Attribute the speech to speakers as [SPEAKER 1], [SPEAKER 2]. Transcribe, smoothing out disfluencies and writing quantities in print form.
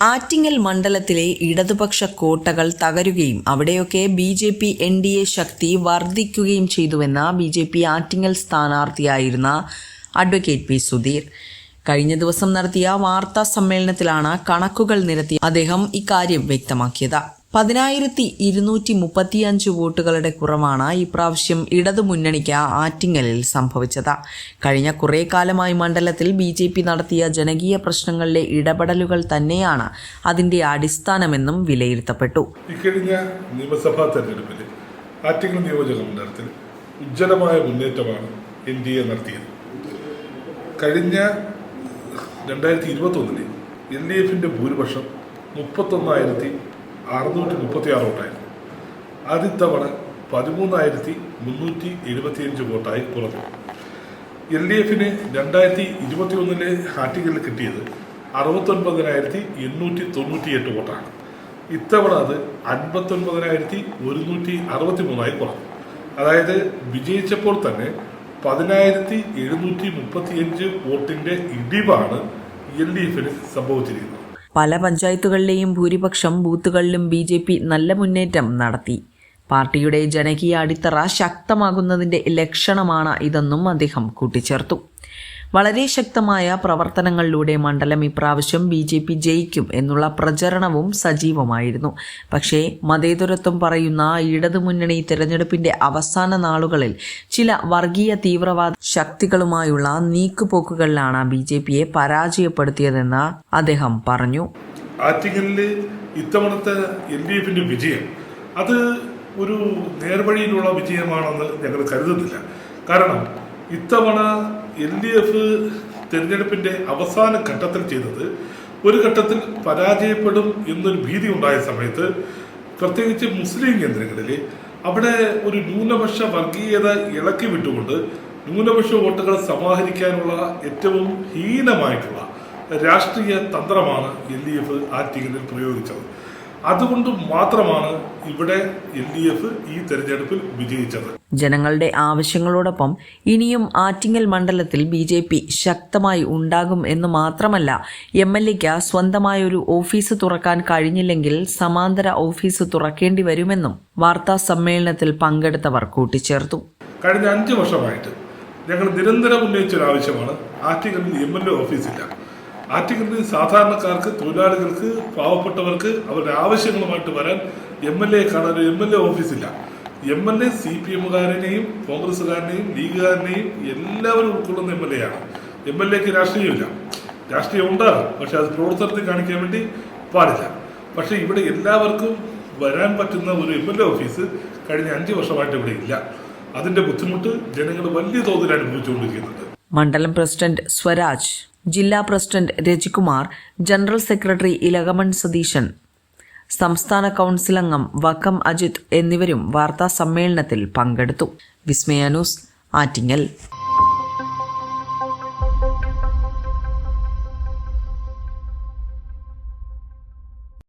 [SPEAKER 1] ആറ്റിങ്ങൽ മണ്ഡലത്തിലെ ഇടതുപക്ഷ കോട്ടകൾ തകരുകയും അവിടെയൊക്കെ BJP NDA ശക്തി വർദ്ധിക്കുകയും ചെയ്തുവെന്ന് BJP ആറ്റിങ്ങൽ സ്ഥാനാർത്ഥിയായിരുന്ന അഡ്വക്കേറ്റ് പി സുധീർ കഴിഞ്ഞ ദിവസം നടത്തിയ വാർത്താ സമ്മേളനത്തിലാണ് കണക്കുകൾ നിരത്തി അദ്ദേഹം ഇക്കാര്യം വ്യക്തമാക്കിയത്. 10,235 വോട്ടുകളുടെ കുറവാണ് ഇപ്രാവശ്യം ഇടതുമുന്നണിക്ക് ആറ്റിങ്ങലിൽ സംഭവിച്ചത്. കഴിഞ്ഞ കുറേ കാലമായി മണ്ഡലത്തിൽ BJP നടത്തിയ ജനകീയ പ്രശ്നങ്ങളിലെ ഇടപെടലുകൾ തന്നെയാണ് അതിന്റെ അടിസ്ഥാനമെന്നും വിലയിരുത്തപ്പെട്ടു.
[SPEAKER 2] ഇക്കഴിഞ്ഞ നിയമസഭാ തെരഞ്ഞെടുപ്പിൽ ആറ്റിങ്ങൽ നിയോജക മണ്ഡലത്തിൽ ഉജ്ജ്വലമായ മുന്നേറ്റമാണ് NDA നടത്തിയത്. കഴിഞ്ഞ 2021 LDFന്റെ ഭൂരിപക്ഷം 31,636 വോട്ടായിരുന്നു. ആദ്യത്തവണ 13,375 വോട്ടായി കുറഞ്ഞു. LDFന് 2021 ആറ്റിങ്ങലിൽ കിട്ടിയത് 69,898 വോട്ടാണ്. ഇത്തവണ അത് 59,163 കുറഞ്ഞു. അതായത് വിജയിച്ചപ്പോൾ തന്നെ 10,735 വോട്ടിന്റെ ഇടിവാണ് LDFന് സംഭവിച്ചിരിക്കുന്നത്.
[SPEAKER 1] പല പഞ്ചായത്തുകളിലെയും ഭൂരിപക്ഷം ബൂത്തുകളിലും BJP നല്ല മുന്നേറ്റം നടത്തി. പാർട്ടിയുടെ ജനകീയ അടിത്തറ ശക്തമാകുന്നതിന്റെ ലക്ഷണമാണ് ഇതെന്നും അദ്ദേഹം കൂട്ടിച്ചേർത്തു. വളരെ ശക്തമായ പ്രവർത്തനങ്ങളിലൂടെ മണ്ഡലം ഇപ്രാവശ്യം BJP ജയിക്കും എന്നുള്ള പ്രചരണവും സജീവമായിരുന്നു. പക്ഷേ മതേതരത്വം പറയുന്ന ഇടതുമുന്നണി തെരഞ്ഞെടുപ്പിന്റെ അവസാന നാളുകളിൽ ചില വർഗീയ തീവ്രവാദ ശക്തികളുമായുള്ള നീക്കുപോക്കുകളിലാണ് BJPയെ പരാജയപ്പെടുത്തിയതെന്ന് അദ്ദേഹം പറഞ്ഞു.
[SPEAKER 2] ആറ്റിങ്ങലില് ഇത്തവണത്തെ LDFന്റെ വിജയം അത് ഒരു നേർവഴിയിലുള്ള വിജയമാണെന്ന് ഞങ്ങൾ കരുതുന്നില്ല. കാരണം ഇത്തവണ LDF തെരഞ്ഞെടുപ്പിന്റെ അവസാന ഘട്ടത്തിൽ ചെയ്തത് ഒരു ഘട്ടത്തിൽ പരാജയപ്പെടും എന്നൊരു ഭീതി ഉണ്ടായ സമയത്ത് പ്രത്യേകിച്ച് മുസ്ലിം കേന്ദ്രങ്ങളിൽ അവിടെ ഒരു ന്യൂനപക്ഷ വർഗീയത ഇളക്കി വിട്ടുകൊണ്ട് ന്യൂനപക്ഷ വോട്ടുകൾ സമാഹരിക്കാനുള്ള ഏറ്റവും ഹീനമായിട്ടുള്ള രാഷ്ട്രീയ തന്ത്രമാണ് LDF ആറ്റിങ്ങലിൽ പ്രയോഗിച്ചത്. അതുകൊണ്ട് മാത്രമാണ് ഇവിടെ LDF ഈ തെരഞ്ഞെടുപ്പിൽ വിജയിച്ചത്.
[SPEAKER 1] ജനങ്ങളുടെ ആവശ്യങ്ങളോടൊപ്പം ഇനിയും ആറ്റിങ്ങൽ മണ്ഡലത്തിൽ BJP ശക്തമായി ഉണ്ടാകും എന്ന് മാത്രമല്ല, MLAക്ക് സ്വന്തമായൊരു ഓഫീസ് തുറക്കാൻ കഴിഞ്ഞില്ലെങ്കിൽ സമാന്തര ഓഫീസ് തുറക്കേണ്ടി വരുമെന്നും വാർത്താ സമ്മേളനത്തിൽ പങ്കെടുത്തവർ കൂട്ടിച്ചേർത്തു.
[SPEAKER 2] കഴിഞ്ഞ 5 വർഷമായിട്ട് ഞങ്ങൾ നിരന്തരം ഉന്നയിച്ചൊരു ആവശ്യമാണ് ആറ്റിങ്ങലിൽ MLA ഓഫീസില്ല. ആറ്റിങ്ങലിൽ സാധാരണക്കാർക്ക്, തൊഴിലാളികൾക്ക്, പാവപ്പെട്ടവർക്ക് അവരുടെ ആവശ്യങ്ങളുമായിട്ട് വരാൻ MLA കാണാൻ ഒരു MLA ഓഫീസില്ല. MLA CPM-കാരനെയും കോൺഗ്രസ്സുകാരനെയും ലീഗുകാരനെയും എല്ലാവരും ഉൾക്കൊള്ളുന്ന MLA ആണ്. MLAക്ക് രാഷ്ട്രീയമില്ല. രാഷ്ട്രീയം ഉണ്ടാകും, പക്ഷെ അത് പ്രവർത്തനത്തിൽ കാണിക്കാൻ വേണ്ടി പാടില്ല. പക്ഷെ ഇവിടെ എല്ലാവർക്കും വരാൻ പറ്റുന്ന ഒരു MLA ഓഫീസ് കഴിഞ്ഞ 5 വർഷമായിട്ട് ഇവിടെ ഇല്ല. അതിന്റെ ബുദ്ധിമുട്ട് ജനങ്ങൾ വലിയ തോതിൽ അനുഭവിച്ചുകൊണ്ടിരിക്കുന്നുണ്ട്.
[SPEAKER 1] മണ്ഡലം പ്രസിഡന്റ് സ്വരാജ്, ജില്ലാ president Rajikumar, general secretary Elakamon Satheesan, സംസ്ഥാന കൗൺസിൽ അംഗം വക്കം അജിത് എന്നിവരും വാർത്താ സമ്മേളനത്തിൽ പങ്കെടുത്തു. വിസ്മയ ന്യൂസ്, ആറ്റിങ്ങൽ.